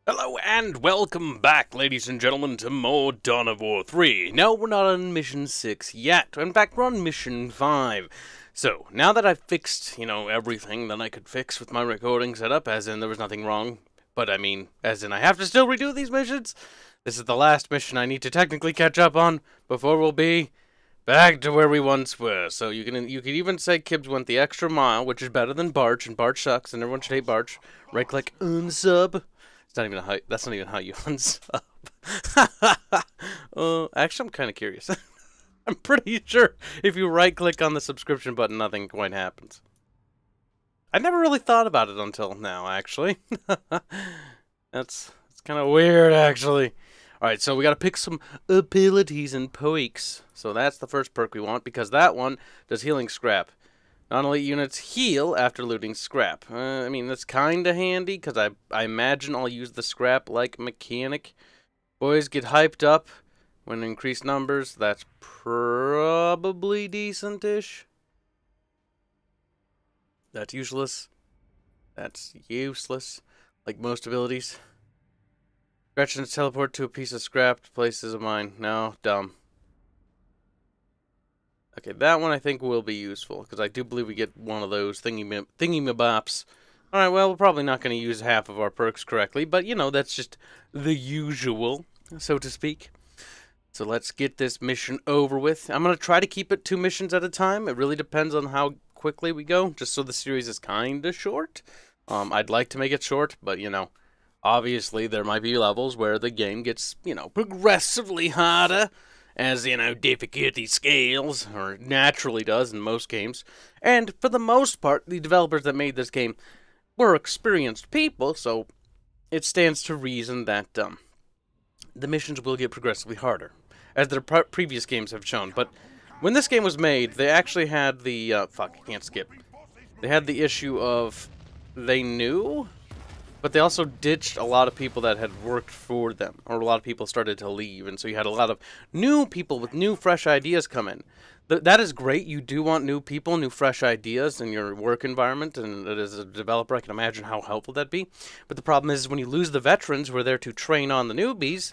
Hello and welcome back, ladies and gentlemen, to more Dawn of War 3. No, we're not on Mission 6 yet. In fact, we're on Mission 5. So, now that I've fixed, everything that I could fix with my recording setup, as in there was nothing wrong, but I mean, as in I have to still redo these missions, this is the last mission I need to technically catch up on before we'll be back to where we once were. So you can even say Kibs went the extra mile, which is better than Barch, and Barch sucks, and everyone should hate Barch. Right-click, unsub. That's not even how you unsub. Actually, I'm kind of curious. I'm pretty sure if you right-click on the subscription button, nothing quite happens. I never really thought about it until now, actually. That's kind of weird, actually. Alright, so we gotta pick some abilities and perks. So that's the first perk we want, because that one does healing scrap. Non-elite units heal after looting scrap. I mean, that's kind of handy, because I imagine I'll use the scrap like mechanic. Boys get hyped up when increased numbers. That's probably decent-ish. That's useless. That's useless, like most abilities. Gretchen's teleport to a piece of scrapped places of mine. No, dumb. Okay, that one I think will be useful, because I do believe we get one of those thingy-mabops. Alright, well, we're probably not going to use half of our perks correctly, but, that's just the usual, so to speak. So let's get this mission over with. I'm going to try to keep it 2 missions at a time. It really depends on how quickly we go, just so the series is kind of short. I'd like to make it short, but, obviously there might be levels where the game gets, progressively harder. As, difficulty scales, or naturally does in most games. And for the most part, the developers that made this game were experienced people, so it stands to reason that the missions will get progressively harder, as their previous games have shown. But when this game was made, they actually had the, I can't skip. They had the issue of, they knew, but they also ditched a lot of people that had worked for them, or a lot of people started to leave, and so you had a lot of new people with new, fresh ideas come in. That is great. You do want new people, new, fresh ideas in your work environment, and as a developer, I can imagine how helpful that'd be. But the problem is when you lose the veterans who are there to train on the newbies,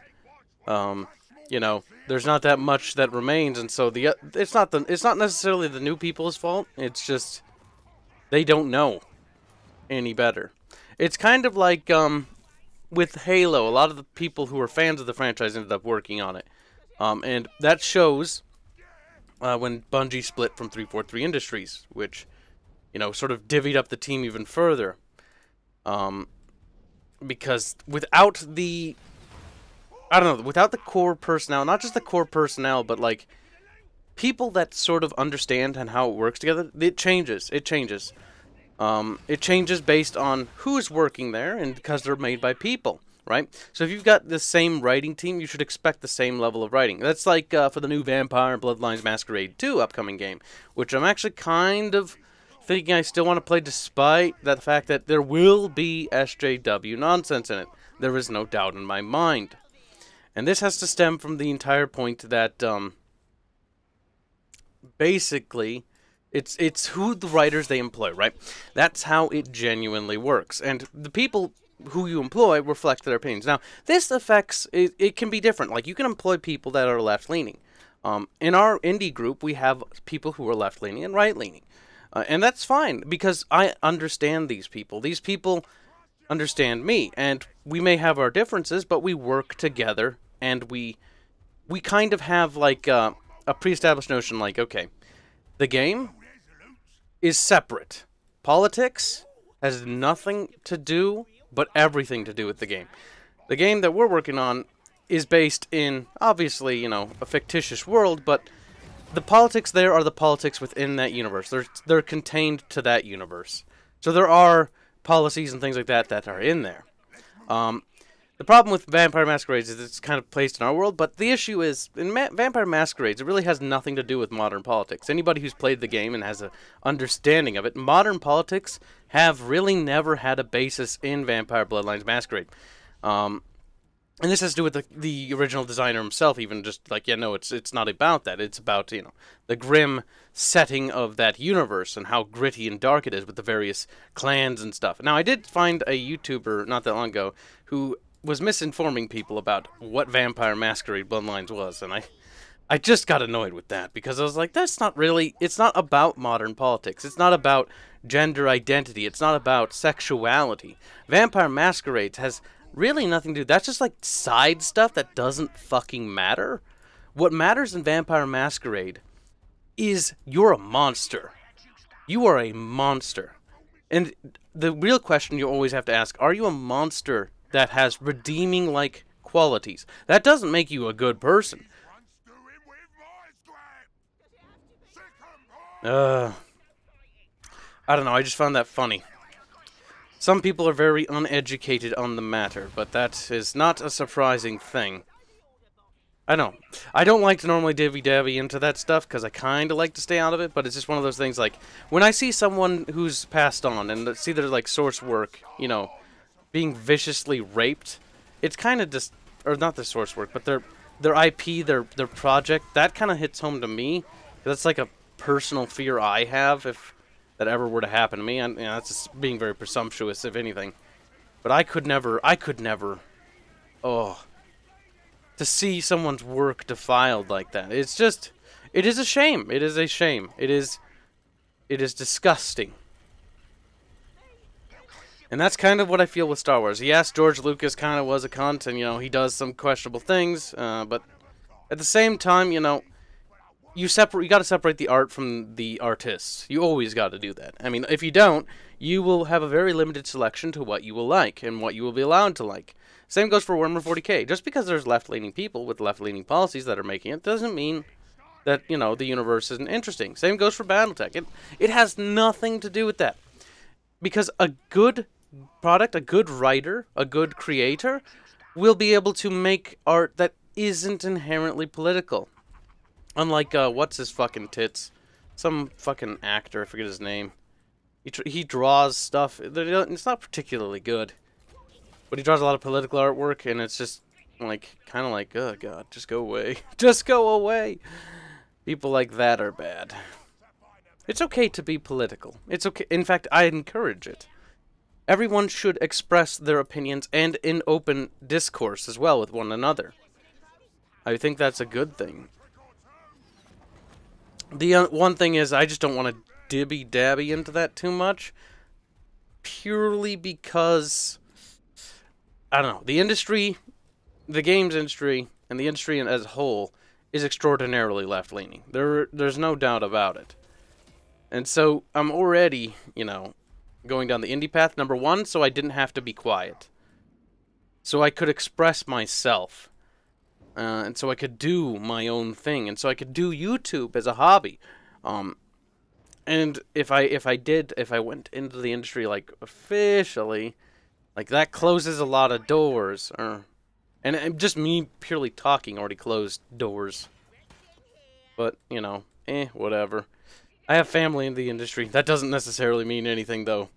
there's not that much that remains, and so it's not necessarily the new people's fault. It's just they don't know any better. It's kind of like with Halo. A lot of the people who are fans of the franchise ended up working on it. And that shows when Bungie split from 343 Industries, which, sort of divvied up the team even further. Because without the core personnel, not just the core personnel, but like people that sort of understand and how it works together, it changes. It changes. It changes based on who's working there, and because they're made by people, right? So if you've got the same writing team, you should expect the same level of writing. That's like for the new Vampire Bloodlines Masquerade 2 upcoming game, which I'm actually kind of thinking I still want to play despite the fact that there will be SJW nonsense in it. There is no doubt in my mind. And this has to stem from the entire point that, basically, it's who the writers they employ, right? That's how it genuinely works. And the people who you employ reflect their opinions. Now, this affects, it can be different. Like, you can employ people that are left-leaning. In our indie group, we have people who are left-leaning and right-leaning. And that's fine, because I understand these people. These people understand me. And we may have our differences, but we work together. And we kind of have, like, a pre-established notion, like, okay, the game is separate. Politics has nothing to do, but everything to do with the game. The game that we're working on is based in, obviously, a fictitious world, but the politics there are the politics within that universe. They're contained to that universe. So there are policies and things like that that are in there. The problem with Vampire Masquerades is it's kind of placed in our world, but the issue is, in Vampire Masquerades, it really has nothing to do with modern politics. Anybody who's played the game and has an understanding of it, modern politics have really never had a basis in Vampire Bloodlines Masquerade. And this has to do with the original designer himself, even just like, it's not about that. It's about, the grim setting of that universe and how gritty and dark it is with the various clans and stuff. Now, I did find a YouTuber not that long ago who was misinforming people about what Vampire Masquerade Bloodlines was, and I just got annoyed with that, because I was like, that's not really, it's not about modern politics, it's not about gender identity, it's not about sexuality. Vampire Masquerades has really nothing to do, that's just like side stuff that doesn't fucking matter. What matters in Vampire Masquerade is you're a monster. You are a monster. And the real question you always have to ask, are you a monster that has redeeming-like qualities? That doesn't make you a good person. I don't know, I just found that funny. Some people are very uneducated on the matter, but that is not a surprising thing. I know. I don't like to normally divvy-dabby into that stuff, because I kind of like to stay out of it, but it's just one of those things, like, when I see someone who's passed on, and see their, like, source work, you know, being viciously raped, it's kind of just, or not their source work, but their IP, their project, that kind of hits home to me. That's like a personal fear I have, if that ever were to happen to me, and you know, that's just being very presumptuous, if anything. But I could never, oh, to see someone's work defiled like that. It's just, it is a shame. It is a shame. It is disgusting. And that's kind of what I feel with Star Wars. Yes, George Lucas kind of was a cunt, and, you know, he does some questionable things, but at the same time, you know, you got to separate the art from the artists. You always got to do that. I mean, if you don't, you will have a very limited selection to what you will like, and what you will be allowed to like. Same goes for Warhammer 40k. Just because there's left-leaning people with left-leaning policies that are making it, doesn't mean that, you know, the universe isn't interesting. Same goes for Battletech. It has nothing to do with that. Because a good product, a good writer, a good creator, will be able to make art that isn't inherently political. Unlike, what's his fucking tits? Some fucking actor, I forget his name. He draws stuff, it's not particularly good. But he draws a lot of political artwork, and it's just, like, kind of like, oh god, just go away. Just go away! People like that are bad. It's okay to be political. It's okay, in fact, I encourage it. Everyone should express their opinions, and in open discourse as well with one another. I think that's a good thing. The one thing is, I just don't want to dibby-dabby into that too much. Purely because, I don't know, the industry, the games industry, and the industry as a whole is extraordinarily left-leaning. There's no doubt about it. And so, I'm already, you know, going down the indie path, number one, so I didn't have to be quiet. So I could express myself. And so I could do my own thing, and so I could do YouTube as a hobby. And if I went into the industry, like, officially, like, that closes a lot of doors. And just me purely talking already closed doors. But, you know, whatever. I have family in the industry. That doesn't necessarily mean anything, though.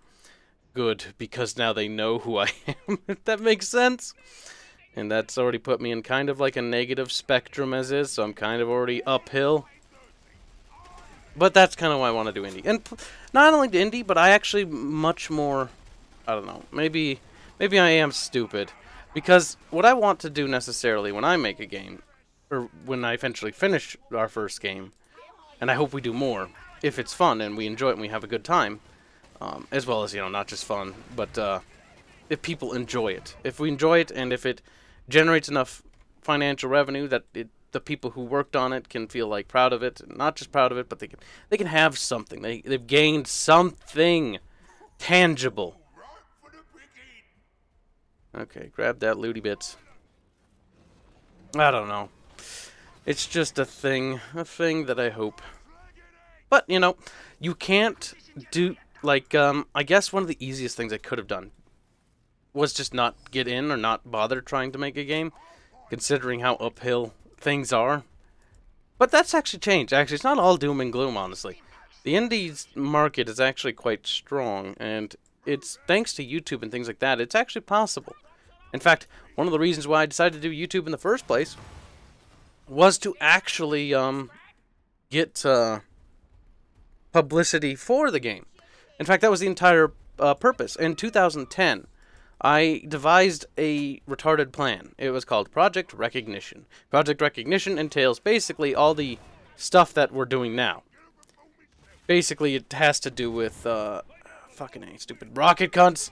Good, because now they know who I am, if that makes sense. And that's already put me in kind of like a negative spectrum as is, so I'm kind of already uphill. But that's kind of why I want to do indie. And not only the indie, but I actually much more, I don't know, maybe I am stupid. Because what I want to do necessarily when I make a game, or when I eventually finish our first game, and I hope we do more, if it's fun and we enjoy it and we have a good time, as well as, you know, not just fun, but if people enjoy it. If we enjoy it, and if it generates enough financial revenue that the people who worked on it can feel like proud of it, not just proud of it, but they can have something. They've gained something tangible. Okay, grab that looty bits. I don't know. It's just a thing that I hope. But, you know, you can't do, like, I guess one of the easiest things I could have done was just not get in or not bother trying to make a game, considering how uphill things are. But that's actually changed. Actually, it's not all doom and gloom, honestly. The indies market is actually quite strong, and it's thanks to YouTube and things like that, it's actually possible. In fact, one of the reasons why I decided to do YouTube in the first place was to actually get publicity for the game. In fact, that was the entire purpose. In 2010, I devised a retarded plan. It was called Project Recognition. Project Recognition entails basically all the stuff that we're doing now. Basically, it has to do with, fucking A, stupid rocket cunts.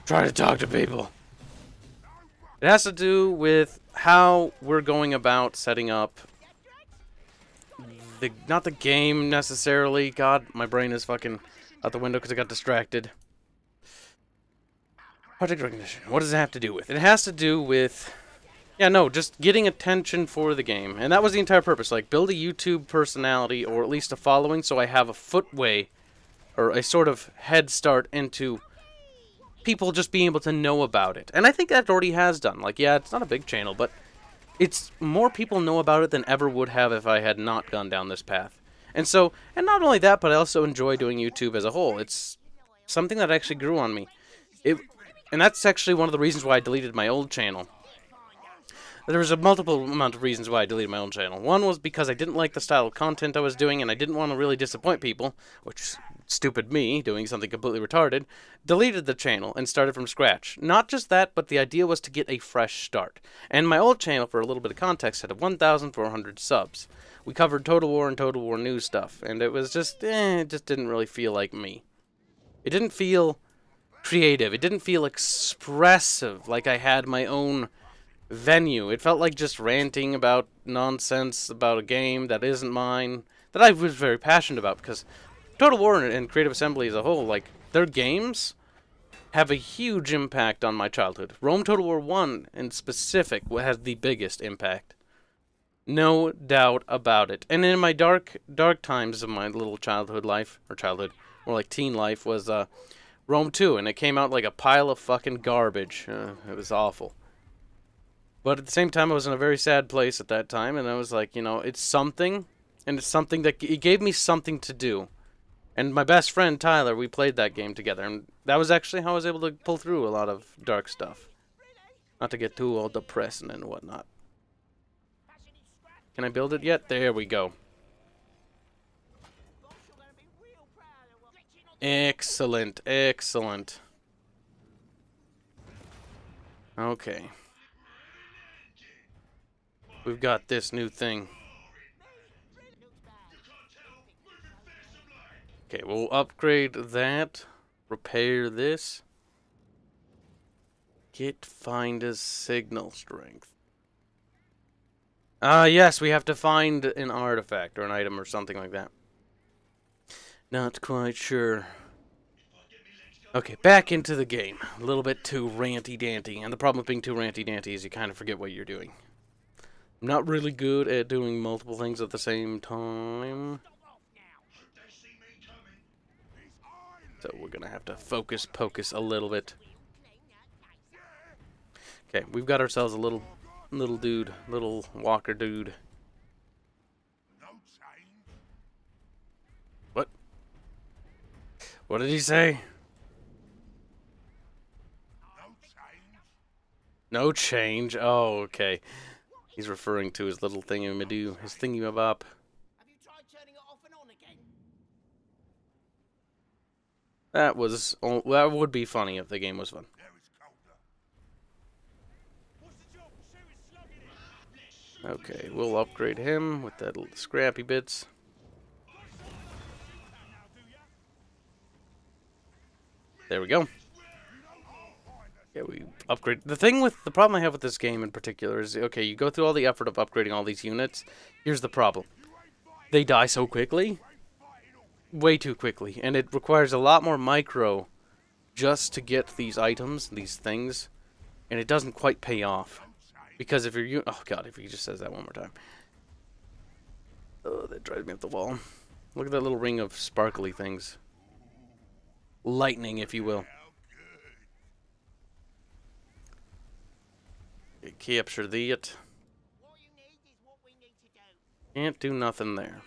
Try to talk to people. It has to do with how we're going about setting up not the game necessarily. God, my brain is fucking out the window because I got distracted. Project Recognition. What does it have to do with? It has to do with, yeah, no, just getting attention for the game. And that was the entire purpose. Like, build a YouTube personality, or at least a following, so I have a footway, or a sort of head start into people just being able to know about it. And I think that already has done. Like, yeah, it's not a big channel, but it's more people know about it than ever would have if I had not gone down this path. And so, and not only that, but I also enjoy doing YouTube as a whole. It's something that actually grew on me. And that's actually one of the reasons why I deleted my old channel. There was a multiple amount of reasons why I deleted my old channel. One was because I didn't like the style of content I was doing, and I didn't want to really disappoint people, which, stupid me, doing something completely retarded, deleted the channel and started from scratch. Not just that, but the idea was to get a fresh start. And my old channel, for a little bit of context, had 1,400 subs. We covered Total War and Total War news stuff, and it was just, it just didn't really feel like me. It didn't feel creative. It didn't feel expressive, like I had my own venue. It felt like just ranting about nonsense about a game that isn't mine, that I was very passionate about, because Total War and Creative Assembly as a whole, like, their games have a huge impact on my childhood. Rome Total War 1 in specific has the biggest impact. No doubt about it. And in my dark times of my little childhood life, or childhood, more like teen life, was Rome 2, and it came out like a pile of fucking garbage. It was awful. But at the same time, I was in a very sad place at that time, and I was like, you know, it's something, and it's something that it gave me something to do. And my best friend, Tyler, we played that game together, and that was actually how I was able to pull through a lot of dark stuff. Not to get too all depressing and whatnot. Can I build it yet? There we go. Excellent, excellent. Okay. We've got this new thing. Okay, we'll upgrade that. Repair this. Find a signal strength. Yes, we have to find an artifact or an item or something like that. Not quite sure. Okay, back into the game. A little bit too ranty-danty. And the problem with being too ranty-danty is you kind of forget what you're doing. I'm not really good at doing multiple things at the same time. So we're going to have to focus a little bit. Okay, we've got ourselves a little dude. Little walker dude. What? What did he say? No change? Oh, okay. He's referring to his little thingy-ma-doo, his thingy-ma-bop. Have you tried turning it off and on again? That would be funny if the game was fun. Okay, we'll upgrade him with that little scrappy bits. There we go. Yeah, we upgrade. The problem I have with this game in particular is, okay, you go through all the effort of upgrading all these units. Here's the problem. They die so quickly. Way too quickly. And it requires a lot more micro just to get these items, these things. And it doesn't quite pay off. Because if you're... Oh, God, if he just says that one more time. Oh, that drives me up the wall. Look at that little ring of sparkly things. Lightning, if you will. Capture that. Can't do nothing there.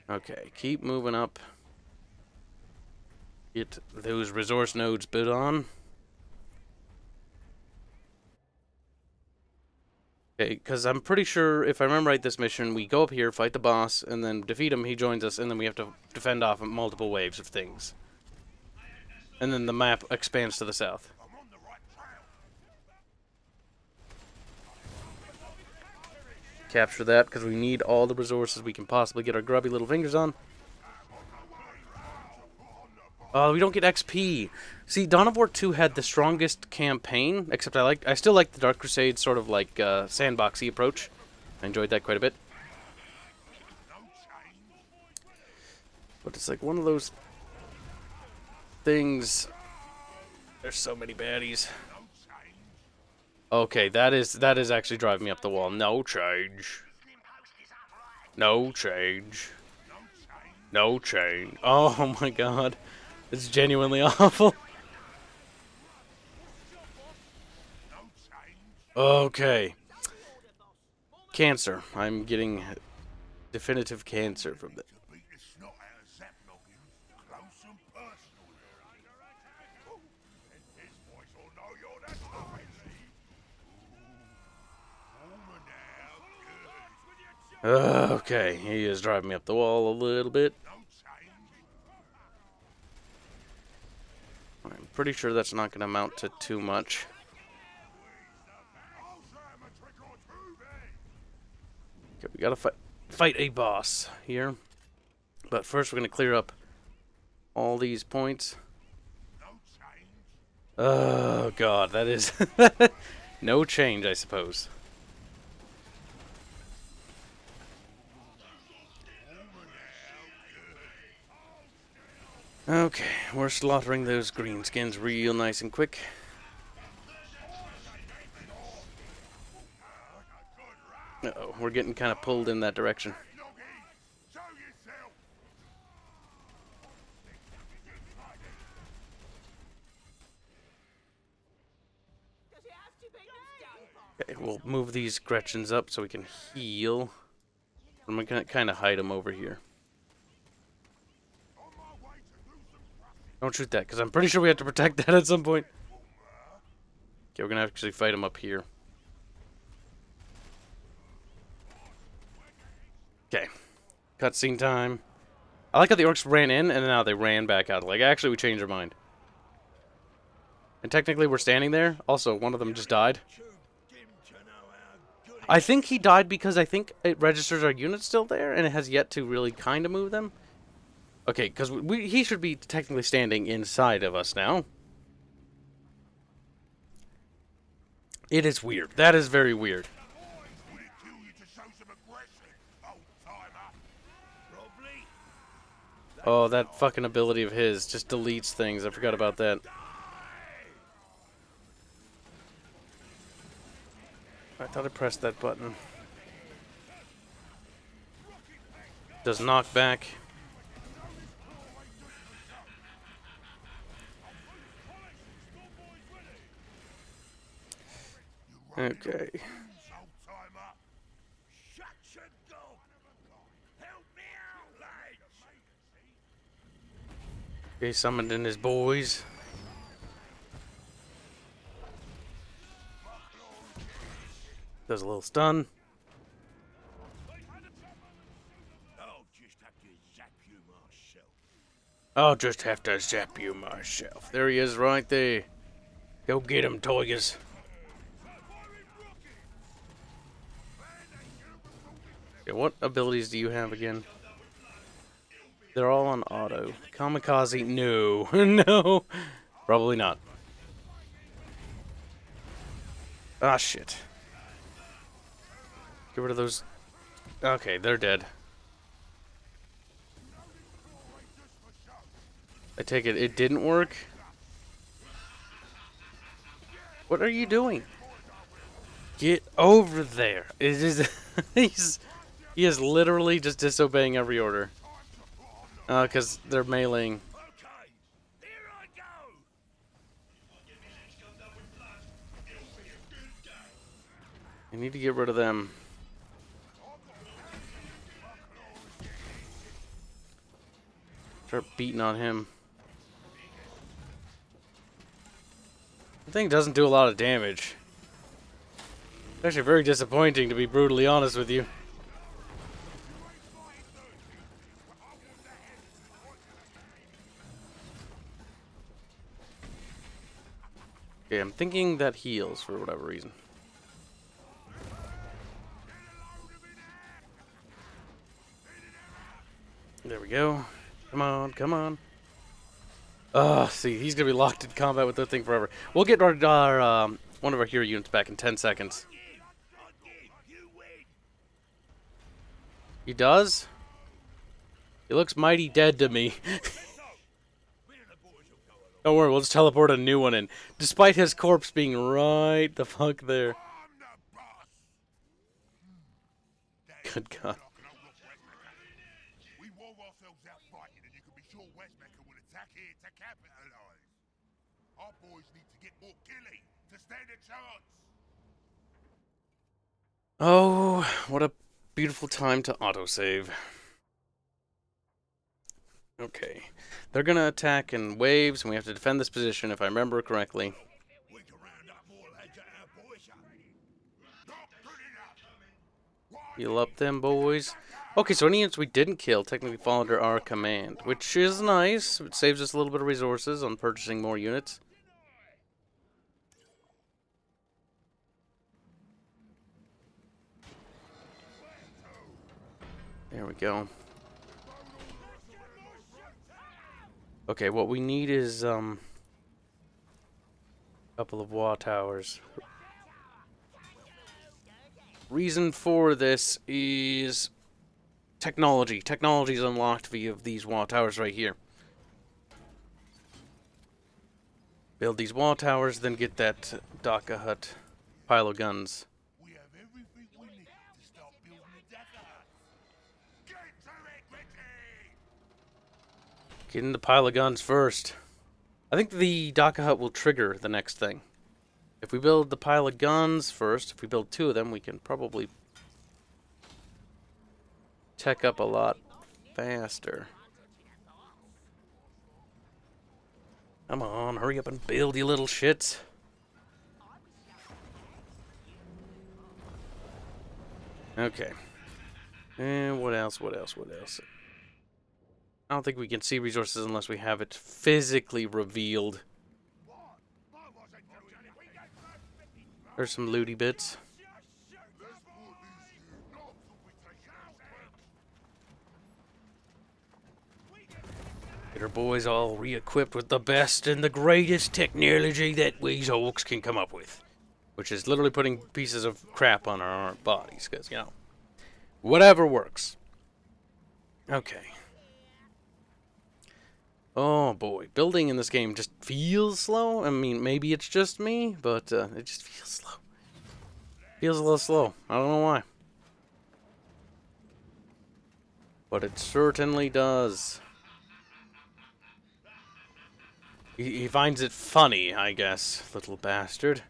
Okay, keep moving up. Get those resource nodes built on. Okay, because I'm pretty sure, if I remember right, this mission, we go up here, fight the boss, and then defeat him, he joins us, and then we have to defend off multiple waves of things. And then the map expands to the south. Capture that, because we need all the resources we can possibly get our grubby little fingers on. Oh, we don't get XP. See, Dawn of War 2 had the strongest campaign, except I still like the Dark Crusade sort of like sandboxy approach. I enjoyed that quite a bit. But it's like one of those things. There's so many baddies. Okay, that is actually driving me up the wall. No change. No change. No change. Oh my god. It's genuinely awful. Okay. Cancer. I'm getting definitive cancer from that. Okay, he is driving me up the wall a little bit. I'm pretty sure that's not going to amount to too much. Okay, we gotta fight a boss here. But first we're going to clear up all these points. Oh god, that is no change, I suppose. Okay, we're slaughtering those greenskins real nice and quick. Uh-oh, we're getting kind of pulled in that direction. Okay, we'll move these Gretchens up so we can heal. I'm gonna kind of hide them over here. Don't shoot that, because I'm pretty sure we have to protect that at some point. Okay, we're going to actually fight him up here. Okay. Cutscene time. I like how the orcs ran in, and now they ran back out. Like, actually, we changed our mind. And technically, we're standing there. Also, one of them just died. I think he died because I think it registers our units still there, and it has yet to really kind of move them. Okay, because he should be technically standing inside of us now. It is weird. That is very weird. Oh, that fucking ability of his just deletes things. I forgot about that. I thought I pressed that button. Does knock back. Okay. Okay, summoned in his boys. Does a little stun. I'll just have to zap you myself. There he is right there. Go get him, Toygas. Okay, what abilities do you have again? They're all on auto. Kamikaze, no. No. Probably not. Ah, shit. Get rid of those. Okay, they're dead. I take it it didn't work? What are you doing? Get over there. It is he is literally just disobeying every order. Because they're meleeing. I need to get rid of them. Start beating on him. The thing doesn't do a lot of damage. It's actually very disappointing, to be brutally honest with you. Okay, I'm thinking that heals for whatever reason. There we go. Come on, come on. See, he's gonna be locked in combat with that thing forever. We'll get our one of our hero units back in 10 seconds. He does? He looks mighty dead to me. Don't worry, we'll just teleport a new one in. Despite his corpse being right the fuck there. Good God. We wore ourselves out fighting, and you can be sure Westmaker will attack here to capitalize. Our boys need to get more killy to stand a chance. Oh, what a beautiful time to autosave. Okay. They're gonna attack in waves, and we have to defend this position, if I remember correctly. We can round up more lads at our boys. Not good enough. Heal up them boys. Okay, so any units we didn't kill technically fall under our command, which is nice. It saves us a little bit of resources on purchasing more units. There we go. Okay, what we need is a couple of wall towers. Reason for this is technology. Technology is unlocked via these wall towers right here. Build these wall towers, then get that Daka hut pile of guns. We have everything we need to start building a Daka hut. Get to it, Richie! Get in the pile of guns first. I think the Daka hut will trigger the next thing. If we build the pile of guns first, if we build 2 of them, we can probably tech up a lot faster. Come on, hurry up and build, you little shits. Okay. And what else, what else, what else? I don't think we can see resources unless we have it physically revealed. There's some looty bits. Get our boys all re-equipped with the best and the greatest technology that we Orcs can come up with. Which is literally putting pieces of crap on our bodies, because, you know, whatever works. Okay. Oh boy, building in this game just feels slow. I mean, maybe it's just me, but it just feels slow. Feels a little slow. I don't know why. But it certainly does. He finds it funny, I guess, little bastard.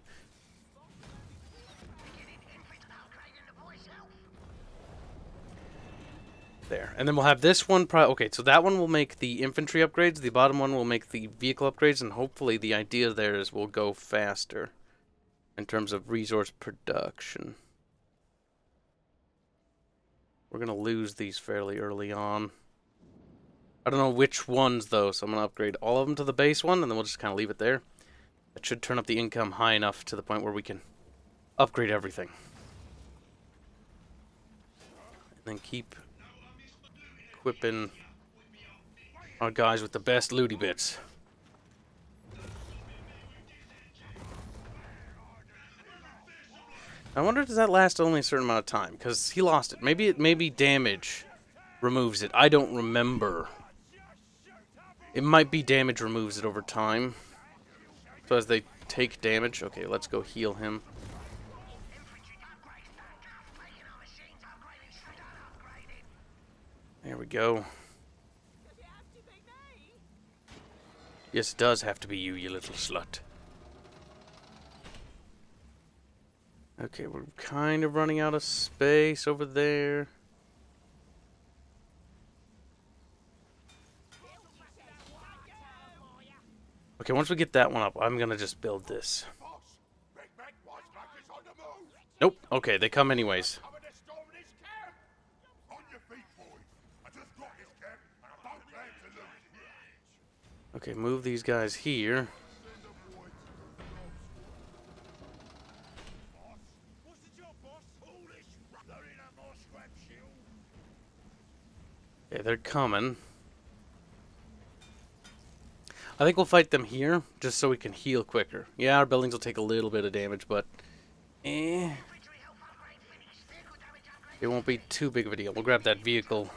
There. And then we'll have this one. Okay, so that one will make the infantry upgrades. The bottom one will make the vehicle upgrades. And hopefully the idea there is we'll go faster in terms of resource production. We're going to lose these fairly early on. I don't know which ones, though, so I'm going to upgrade all of them to the base one, and then we'll just kind of leave it there. That should turn up the income high enough to the point where we can upgrade everything. And then keep equipping our guys with the best looty bits. I wonder, does that last only a certain amount of time? Because he lost it. Maybe damage removes it. I don't remember. It might be damage removes it over time. So as they take damage... Okay, let's go heal him. There we go. Yes, it does have to be you, you little slut. Okay, we're kind of running out of space over there. Okay, once we get that one up, I'm gonna just build this. Nope. Okay, they come anyways. Cover the storm in his camp! On your feet, boys. I just got his camp, and I don't plan to lose it. Okay, move these guys here. What's the job, boss? Foolish! Loading up more scrap shield. Okay, they're coming. I think we'll fight them here, just so we can heal quicker. Yeah, our buildings will take a little bit of damage, but... it won't be too big of a deal. We'll grab that vehicle.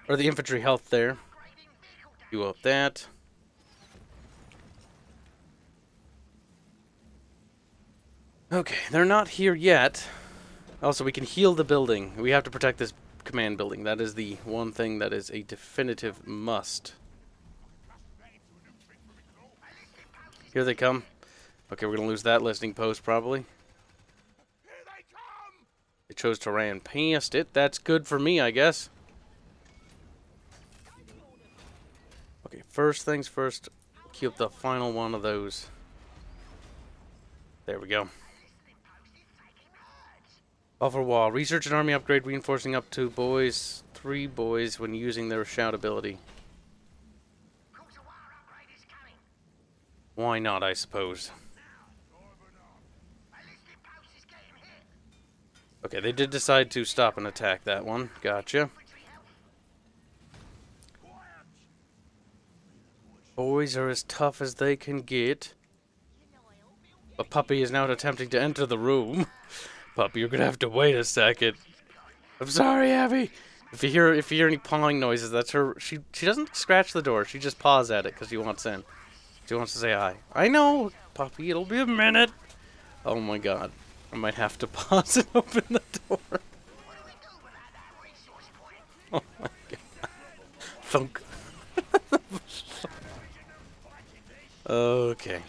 Or the infantry health there. Do up that. Okay, they're not here yet. Also, we can heal the building. We have to protect this command building. That is the one thing that is a definitive must. Here they come. Okay, we're going to lose that listening post, probably. Here they come! They chose to ran past it. That's good for me, I guess. Okay, first things first. Keep the final one of those. There we go. Buffer wall. Research an army upgrade reinforcing up to 3 boys when using their shout ability. Why not, I suppose. Okay, they did decide to stop and attack that one. Gotcha. Boys are as tough as they can get. But Puppy is now attempting to enter the room. Puppy, you're gonna have to wait a second. I'm sorry, Abby. If you hear any pawing noises, that's her. She doesn't scratch the door. She just paws at it because she wants in. She wants to say hi. I know, Puppy. It'll be a minute. Oh my God. I might have to pause and open the door. Oh my God. Thunk. Okay.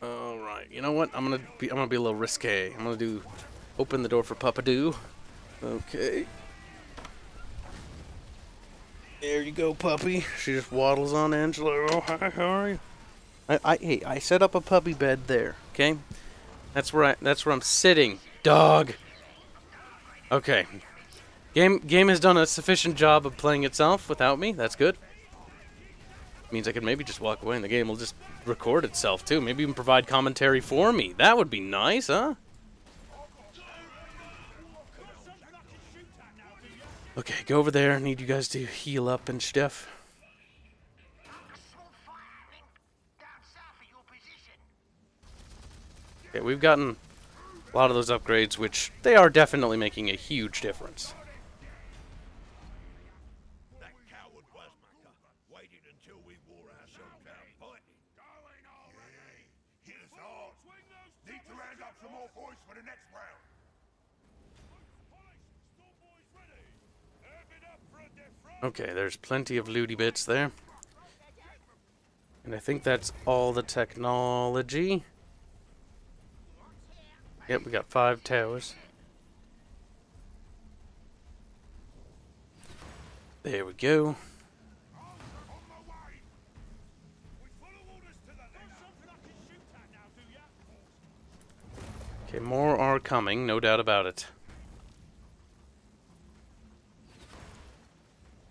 All right. You know what? I'm gonna be a little risque. I'm gonna open the door for Papa-Doo. Okay. There you go, Puppy. She just waddles on in. She's like, oh, hi, how are you? Hey, I set up a puppy bed there. Okay, that's where I'm sitting. Dog. Okay. Game has done a sufficient job of playing itself without me. That's good. Means I can maybe just walk away and the game will just record itself too. Maybe even provide commentary for me. That would be nice, huh? Okay, go over there. I need you guys to heal up and stuff. Okay, we've gotten a lot of those upgrades, which they are definitely making a huge difference. That coward Wazmaker waited until we wore ourselves out fighting. Going already! Hit us hard! Need to round up some more boys for the next round. Okay, there's plenty of looty bits there. And I think that's all the technology. Yep, we got 5 towers. There we go. Okay, more are coming, no doubt about it.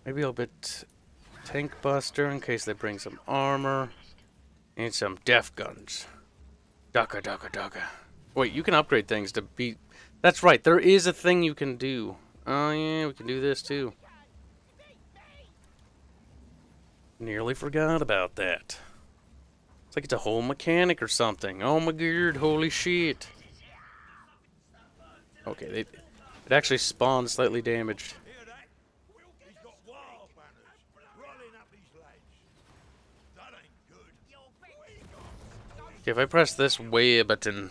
Maybe I'll bit tank buster in case they bring some armor. And some def guns. Daka daka daka. Wait, you can upgrade things to be... That's right, there is a thing you can do. Oh yeah, we can do this too. Nearly forgot about that. It's like it's a whole mechanic or something. Oh my god, holy shit. Okay, it actually spawned slightly damaged. Okay, if I press this way button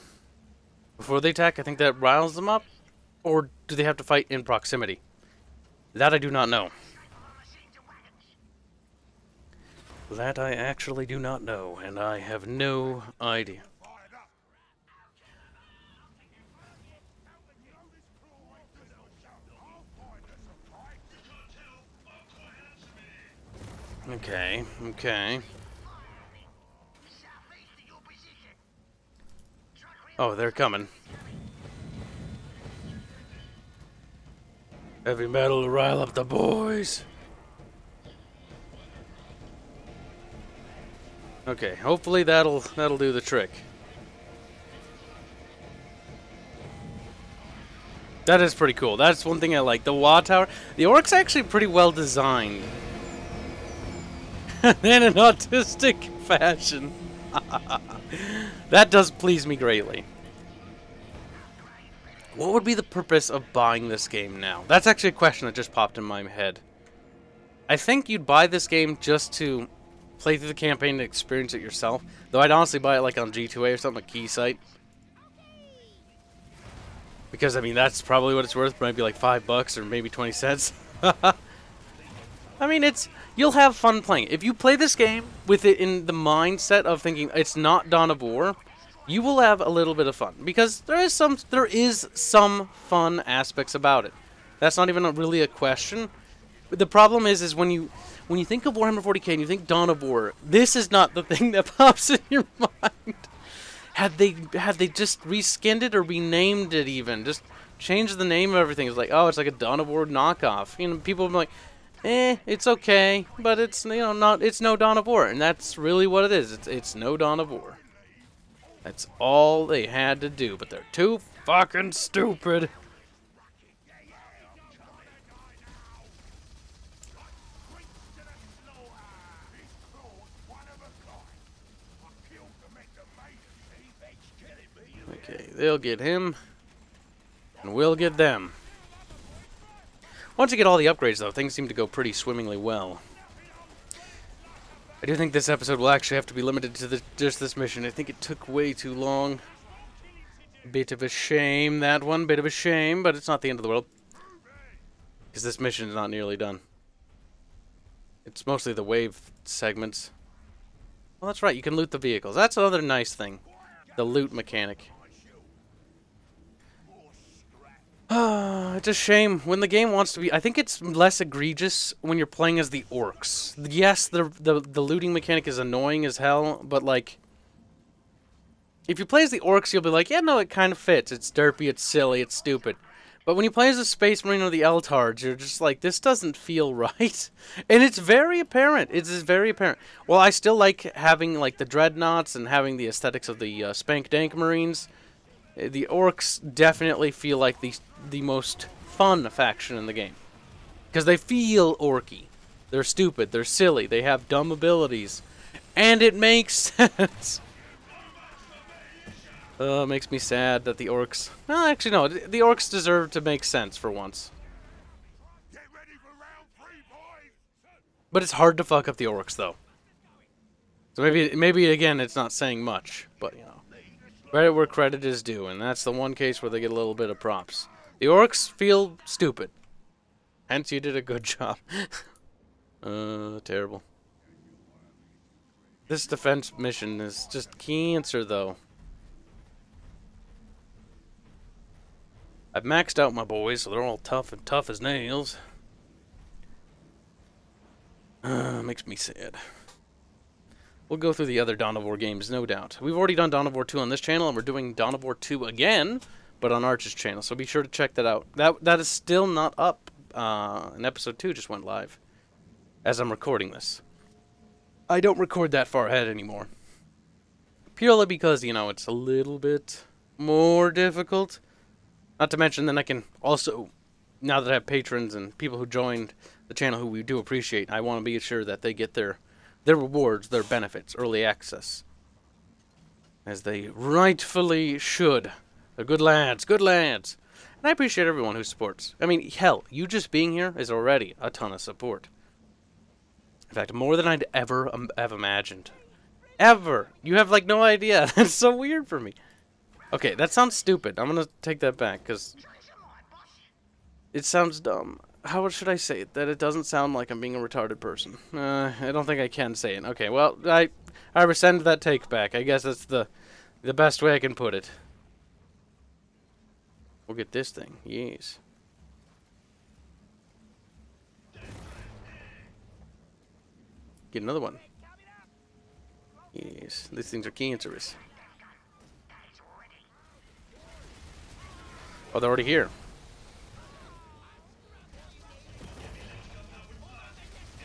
before they attack, I think that riles them up? Or do they have to fight in proximity? That I do not know. That I actually do not know, and I have no idea. Okay, okay. Oh, they're coming. Heavy metal to rile up the boys. Okay, hopefully that'll do the trick. That is pretty cool. That's one thing I like. The Wa Tower. The Orc's actually pretty well designed. In an autistic fashion. That does please me greatly. What would be the purpose of buying this game now? That's actually a question that just popped in my head. I think you'd buy this game just to play through the campaign and experience it yourself. Though I'd honestly buy it like on G2A or something, a key site. Because, I mean, that's probably what it's worth. Maybe like $5 or maybe 20 cents. I mean, you'll have fun playing. If you play this game with it in the mindset of thinking it's not Dawn of War, you will have a little bit of fun. Because there is some fun aspects about it. That's not even really a question. But the problem is when you think of Warhammer 40k and you think Dawn of War, this is not the thing that pops in your mind. Had they just reskinned it or renamed it even, just changed the name of everything. It's like, oh, it's like a Dawn of War knockoff. You know, people would be like, it's okay, but it's it's no Dawn of War, and that's really what it is. It's no Dawn of War. That's all they had to do, but they're too fucking stupid. Okay, they'll get him, and we'll get them. Once you get all the upgrades, though, things seem to go pretty swimmingly well. I do think this episode will actually have to be limited to just this mission. I think it took way too long. Bit of a shame, that one. Bit of a shame, but it's not the end of the world. Because this mission is not nearly done. It's mostly the wave segments. Well, that's right. You can loot the vehicles. That's another nice thing. The loot mechanic. It's a shame when the game wants to be. I think it's less egregious when you're playing as the orcs. Yes, the looting mechanic is annoying as hell, but like, if you play as the orcs, you'll be like, yeah, no, it kind of fits. It's derpy, it's silly, it's stupid. But when you play as a Space Marine or the Eltards, you're just like, this doesn't feel right. And it's very apparent. It's very apparent. Well, I still like having like the Dreadnoughts and having the aesthetics of the Spank Dank Marines. The orcs definitely feel like the most fun faction in the game. Because they feel orky. They're stupid, they're silly, they have dumb abilities. And it makes sense. It makes me sad that the orcs... No, actually no, the orcs deserve to make sense for once. Get ready for round 3, boys! But it's hard to fuck up the orcs, though. So maybe again, it's not saying much, but, you know. Credit where credit is due, and that's the one case where they get a little bit of props. The orcs feel stupid. Hence, you did a good job. Terrible. This defense mission is just cancer, though. I've maxed out my boys, so they're all tough as nails. Makes me sad. We'll go through the other Dawn of War games, no doubt. We've already done Dawn of War 2 on this channel, and we're doing Dawn of War 2 again, but on Arch's channel, so be sure to check that out. That is still not up, and episode 2 just went live, as I'm recording this. I don't record that far ahead anymore. Purely because, you know, it's a little bit more difficult. Not to mention, then I can also, now that I have patrons and people who joined the channel who we do appreciate, I want to be sure that they get their rewards, their benefits, early access. As they rightfully should. They're good lads, good lads. And I appreciate everyone who supports. I mean, hell, you just being here is already a ton of support. In fact, more than I'd ever have imagined. Ever! You have, like, no idea. That's so weird for me. Okay, that sounds stupid. I'm gonna take that back, because it sounds dumb. How should I say it? That it doesn't sound like I'm being a retarded person. I don't think I can say it. Okay, well, I rescind that take back. I guess that's the best way I can put it. We'll get this thing. Yes. Get another one. Yes, these things are cancerous. Oh, they're already here.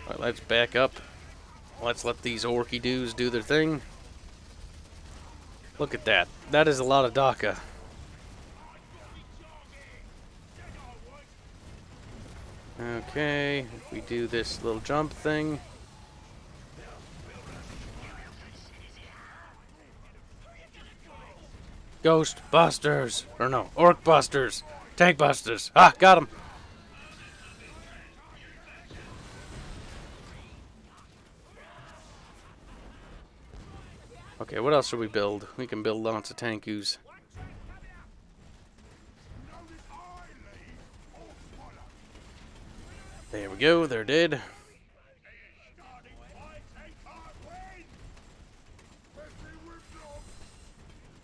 Alright, let's back up. Let's let these orky dudes do their thing. Look at that. That is a lot of DACA. Okay, if we do this little jump thing. Ghost busters! Or no, orc busters! Tank busters! Ah, got him! Okay, what else should we build? We can build lots of tankus. There we go, they're dead.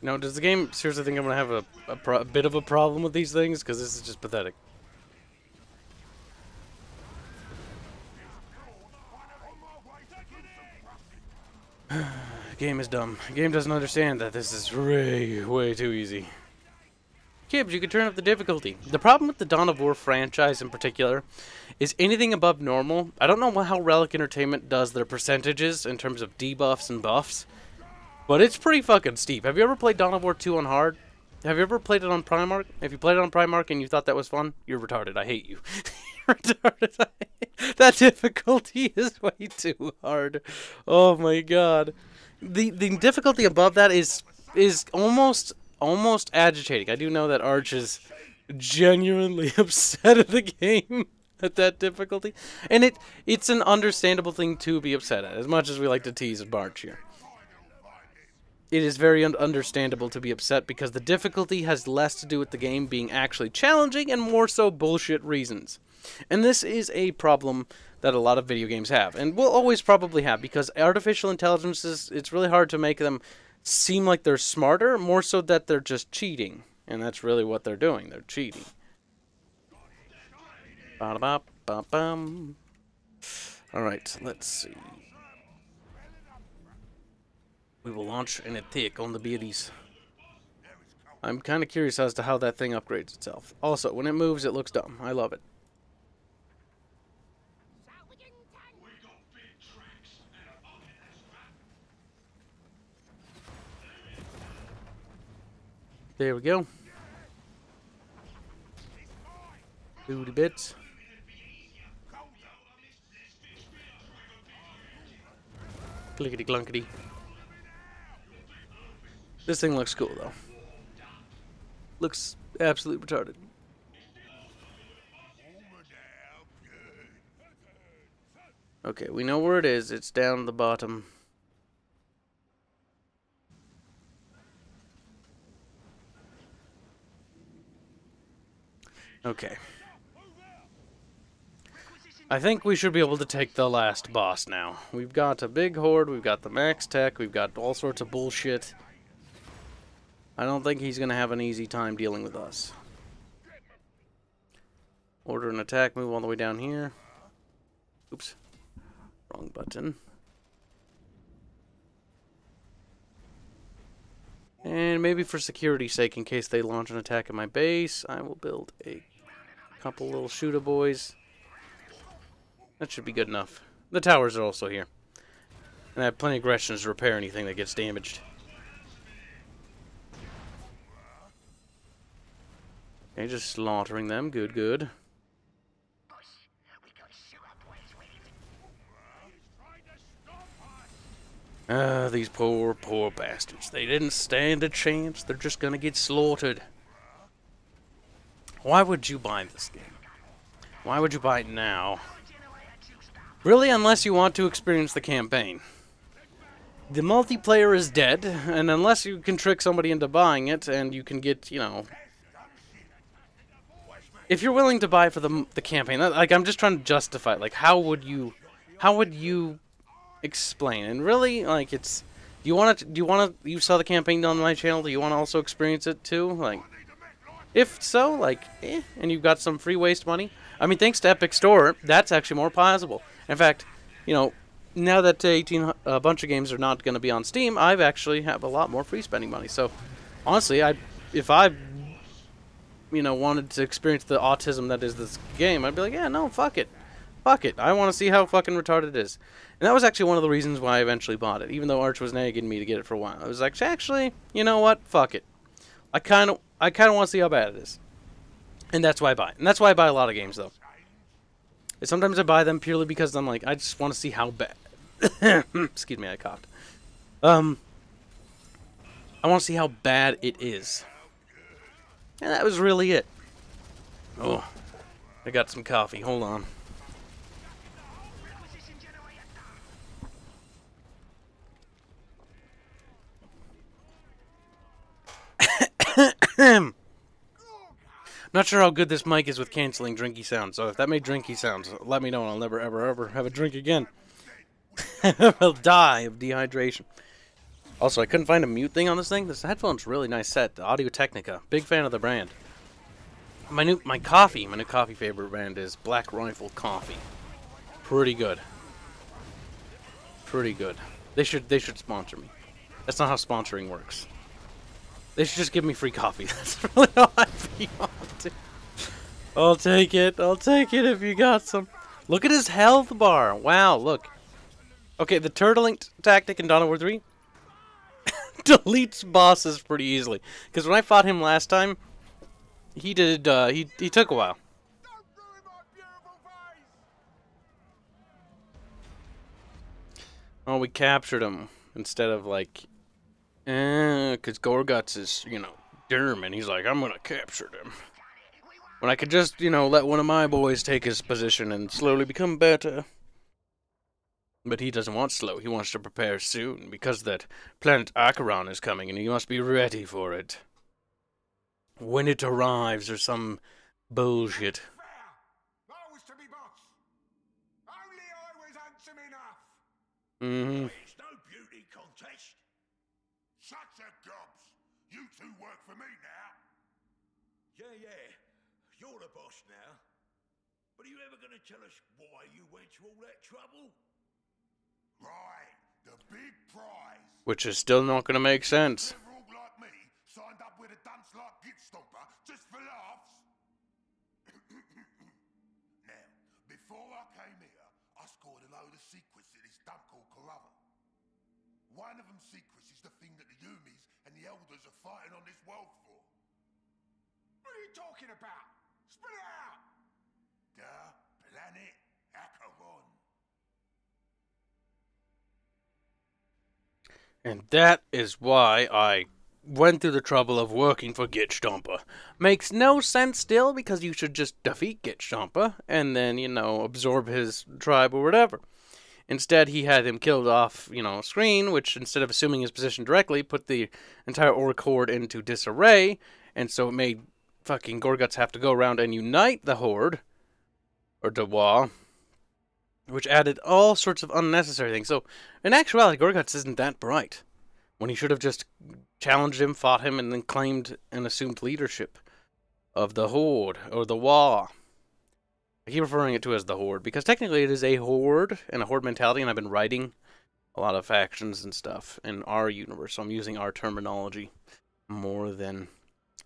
Now, does the game seriously think I'm going to have a bit of a problem with these things? Because this is just pathetic. The game is dumb. The game doesn't understand that this is way too easy. Kibs, you can turn up the difficulty. The problem with the Dawn of War franchise in particular is anything above normal. I don't know how Relic Entertainment does their percentages in terms of debuffs and buffs, but it's pretty fucking steep. Have you ever played Dawn of War 2 on hard? Have you ever played it on Primarch? If you played it on Primarch and you thought that was fun, you're retarded. I hate you. You're retarded. That difficulty is way too hard. Oh my god. The difficulty above that is almost agitating. I do know that Arch is genuinely upset at the game at that difficulty, and it's an understandable thing to be upset at, as much as we like to tease Arch here. It is very understandable to be upset because the difficulty has less to do with the game being actually challenging and more so bullshit reasons. And this is a problem that a lot of video games have, and will always probably have, because artificial intelligences, it's really hard to make them seem like they're smarter, more so that they're just cheating. And that's really what they're doing. They're cheating. Alright, let's see. We will launch an attack on the beauties. I'm kind of curious as to how that thing upgrades itself. Also, when it moves, it looks dumb. I love it. There we go. Booty bits. Clickety clunkety. This thing looks cool though. Looks absolutely retarded. Okay, we know where it is. It's down at the bottom. Okay. I think we should be able to take the last boss now. We've got a big horde, we've got the max tech, we've got all sorts of bullshit. I don't think he's going to have an easy time dealing with us. Order an attack, move all the way down here. Oops. Wrong button. And maybe for security's sake, in case they launch an attack at my base, I will build a couple little shooter boys. That should be good enough. The towers are also here. And I have plenty of aggressions to repair anything that gets damaged. Okay, just slaughtering them. Good, good. These poor bastards. They didn't stand a chance. They're just gonna get slaughtered. Why would you buy this game? Why would you buy it now? Really, unless you want to experience the campaign. The multiplayer is dead, and unless you can trick somebody into buying it, and you can get, you know... If you're willing to buy for the campaign, like, I'm just trying to justify it. Like, how would you explain? And really, like, it's... You saw the campaign on my channel, do you want to also experience it too? Like, if so, like, and you've got some free waste money. I mean, thanks to Epic Store, that's actually more possible. In fact, you know, now that a bunch of games are not going to be on Steam, I've actually have a lot more free spending money. So, honestly, if I you know, wanted to experience the autism that is this game, I'd be like, yeah, no, fuck it. Fuck it. I want to see how fucking retarded it is. And that was actually one of the reasons why I eventually bought it, even though Arch was nagging me to get it for a while. I was like, actually, you know what? Fuck it. I kind of want to see how bad it is. And that's why I buy it. And that's why I buy a lot of games, though. And sometimes I buy them purely because I'm like, I just want to see how bad... Excuse me, I coughed. I want to see how bad it is. And that was really it. Oh, I got some coffee. Hold on. Not sure how good this mic is with canceling drinky sounds, so if that made drinky sounds, let me know and I'll never ever have a drink again. I'll die of dehydration. Also, I couldn't find a mute thing on this thing. This headphone's really nice set. The Audio Technica. Big fan of the brand. My new coffee favorite brand is Black Rifle Coffee. Pretty good. Pretty good. They should sponsor me. That's not how sponsoring works. They should just give me free coffee. That's really all I'd be on to. I'll take it. I'll take it if you got some. Look at his health bar. Wow, look. Okay, the turtling tactic in Dawn of War 3 deletes bosses pretty easily. Because when I fought him last time, he did, he took a while. Oh, we captured him instead of like, because Gorguts is, you know, German. He's like, I'm gonna capture him. When I could just, you know, let one of my boys take his position and slowly become better. But he doesn't want slow. He wants to prepare soon because that planet Acheron is coming and he must be ready for it. When it arrives or some bullshit. I was to be boss. Only I was handsome enough. Mm-hmm. It's no beauty contest. Such a gobs. You two work for me now. Yeah. You're the boss now. But are you ever going to tell us why you went to all that trouble? Right. The big prize. Which is still not going to make sense. Rogue like me signed up with a dunce like Gitstomper just for laughs. Now, before I came here, I scored a load of secrets at this dump called Corrupt. One of them secrets is the thing that the Yumis and the Elders are fighting on this world for. What are you talking about? Spit it out! The planet Acheron. And that is why I went through the trouble of working for Gitstomper. Makes no sense still, because you should just defeat Gitstomper and then, you know, absorb his tribe or whatever. Instead, he had him killed off, you know, screen, which, instead of assuming his position directly, put the entire Orc Horde into disarray, and so it made fucking Gorguts have to go around and unite the Horde, or Dawa, which added all sorts of unnecessary things. So, in actuality, Gorguts isn't that bright, when he should have just challenged him, fought him, and then claimed and assumed leadership of the Horde, or the Wa. I keep referring it to as the Horde, because technically it is a Horde, and a Horde mentality, and I've been writing a lot of factions and stuff in our universe, so I'm using our terminology more than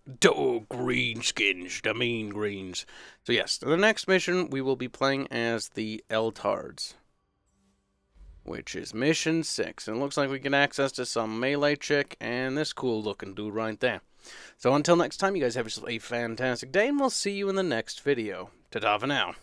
greenskins, the mean greens. So yes, in the next mission, we will be playing as the Eltards, which is mission 6, and it looks like we can access to some melee chick, and this cool looking dude right there. So until next time, you guys have yourself a fantastic day, and we'll see you in the next video. Ta-ta for now.